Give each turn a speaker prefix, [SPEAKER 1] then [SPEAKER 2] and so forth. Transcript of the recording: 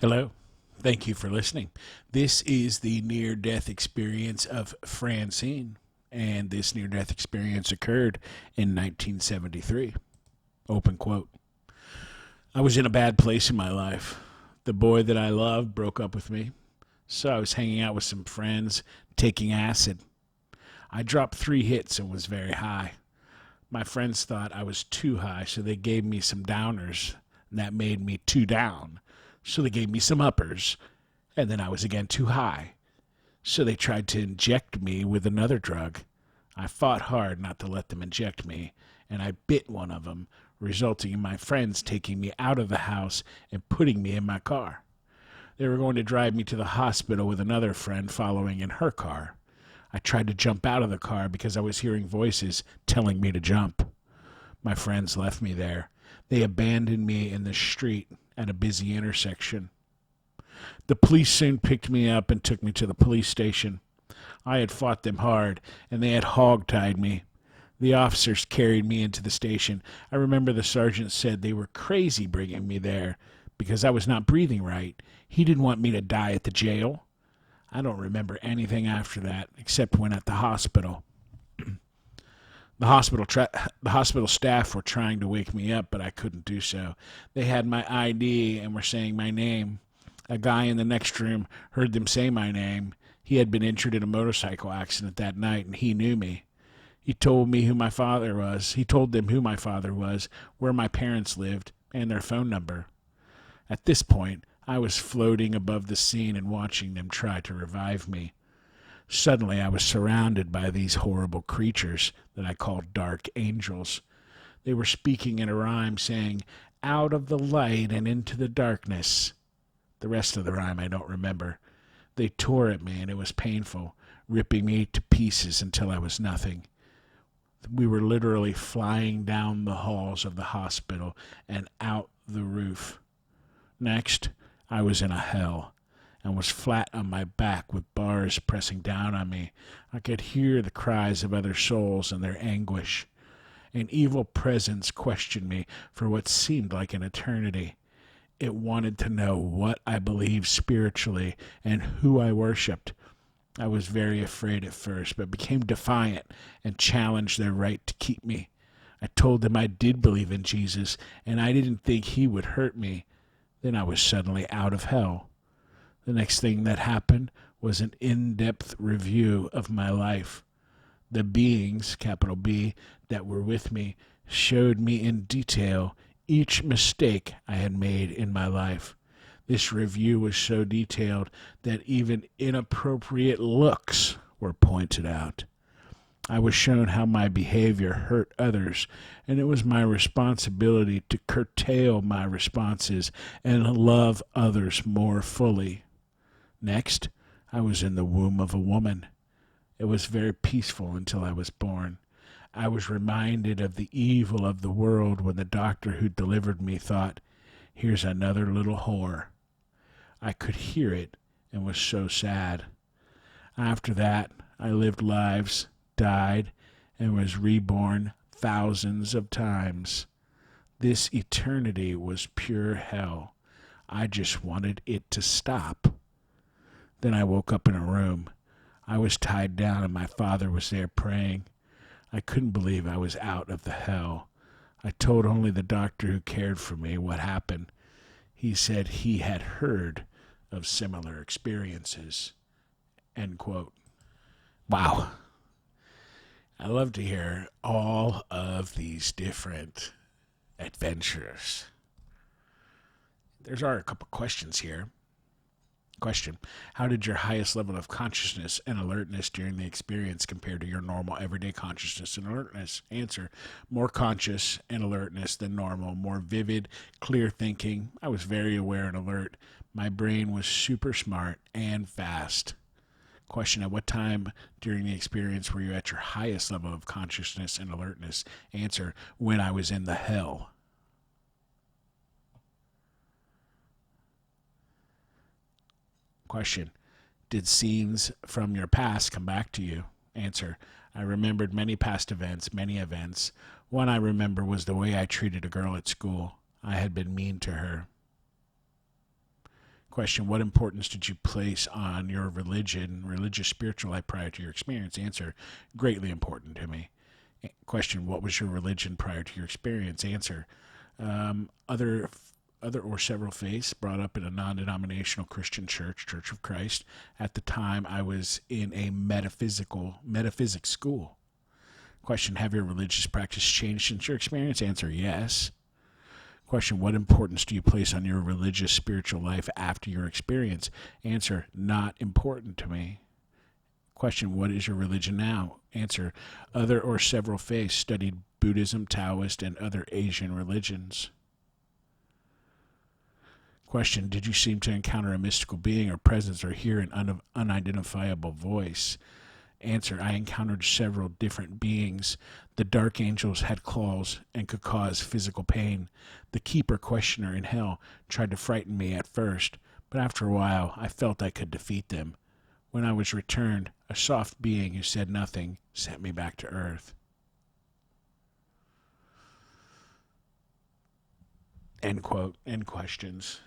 [SPEAKER 1] Hello. Thank you for listening. This is the near death experience of Francine, and this near death experience occurred in 1973. Open quote. I was in a bad place in my life. The boy that I loved broke up with me, so I was hanging out with some friends, taking acid. I dropped 3 hits and was very high. My friends thought I was too high, so they gave me some downers, and that made me too down. So they gave me some uppers, and then I was again too high. So they tried to inject me with another drug. I fought hard not to let them inject me, and I bit one of them, resulting in my friends taking me out of the house and putting me in my car. They were going to drive me to the hospital with another friend following in her car. I tried to jump out of the car because I was hearing voices telling me to jump. My friends left me there. They abandoned me in the street at a busy intersection. The police soon picked me up and took me to the police station. I had fought them hard, and they had hog-tied me. The officers carried me into the station. I remember the sergeant said they were crazy bringing me there because I was not breathing right. He didn't want me to die at the jail. I don't remember anything after that except when at the hospital. The hospital staff were trying to wake me up, but I couldn't do so. They had my ID and were saying my name. A guy in the next room heard them say my name. He had been injured in a motorcycle accident that night, and he knew me. He told me who my father was. He told them who my father was, where my parents lived, and their phone number. At this point, I was floating above the scene and watching them try to revive me. Suddenly, I was surrounded by these horrible creatures that I called dark angels. They were speaking in a rhyme, saying, "Out of the light and into the darkness." The rest of the rhyme I don't remember. They tore at me, and it was painful, ripping me to pieces until I was nothing. We were literally flying down the halls of the hospital and out the roof. Next, I was in a hell and was flat on my back with bars pressing down on me. I could hear the cries of other souls and their anguish. An evil presence questioned me for what seemed like an eternity. It wanted to know what I believed spiritually and who I worshipped. I was very afraid at first, but became defiant and challenged their right to keep me. I told them I did believe in Jesus, and I didn't think he would hurt me. Then I was suddenly out of hell. The next thing that happened was an in-depth review of my life. The beings, capital B, that were with me showed me in detail each mistake I had made in my life. This review was so detailed that even inappropriate looks were pointed out. I was shown how my behavior hurt others, and it was my responsibility to curtail my responses and love others more fully. Next, I was in the womb of a woman. It was very peaceful until I was born. I was reminded of the evil of the world when the doctor who delivered me thought, "Here's another little whore." I could hear it and was so sad. After that, I lived lives, died, and was reborn thousands of times. This eternity was pure hell. I just wanted it to stop. Then I woke up in a room. I was tied down and my father was there praying. I couldn't believe I was out of the hell. I told only the doctor who cared for me what happened. He said he had heard of similar experiences. End quote. Wow. I love to hear all of these different adventures. There's a couple questions here. Question: how did your highest level of consciousness and alertness during the experience compare to your normal everyday consciousness and alertness? Answer: more conscious and alertness than normal, more vivid, clear thinking. I was very aware and alert. My brain was super smart and fast. Question: at what time during the experience were you at your highest level of consciousness and alertness? Answer: when I was in the hell. Question: did scenes from your past come back to you? Answer: I remembered many past events, many events. One I remember was the way I treated a girl at school. I had been mean to her. Question, what importance did you place on your religious, spiritual life prior to your experience? Answer, greatly important to me. Question, what was your religion prior to your experience? Answer, other or several faiths brought up in a non-denominational Christian church, Church of Christ. At the time, I was in a metaphysics school. Question, have your religious practice changed since your experience? Answer, yes. Question, what importance do you place on your religious spiritual life after your experience? Answer, not important to me. Question, what is your religion now? Answer, other or several faiths, studied Buddhism, Taoist, and other Asian religions. Question, did you seem to encounter a mystical being or presence or hear an unidentifiable voice? Answer, I encountered several different beings. The dark angels had claws and could cause physical pain. The keeper questioner in hell tried to frighten me at first, but after a while I felt I could defeat them. When I was returned, a soft being who said nothing sent me back to earth. End quote. End questions.